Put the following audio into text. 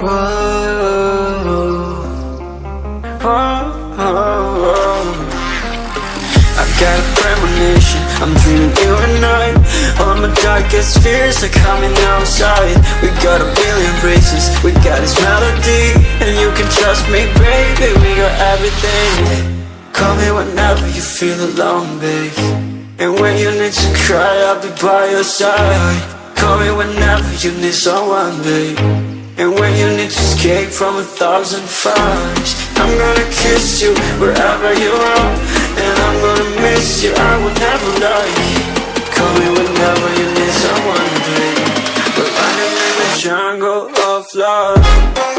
Whoa, whoa, whoa. I got a premonition, I'm dreaming you and I. All my darkest fears are coming outside. We got a billion races, we got this melody, and you can trust me, baby, we got everything. Call me whenever you feel alone, babe, and when you need to cry, I'll be by your side. Call me whenever you need someone, babe, and when you need to escape from 1,000 fires. I'm gonna kiss you wherever you are, and I'm gonna miss you, I will never lie. Call me whenever you need someone, babe. We're running in the jungle of love.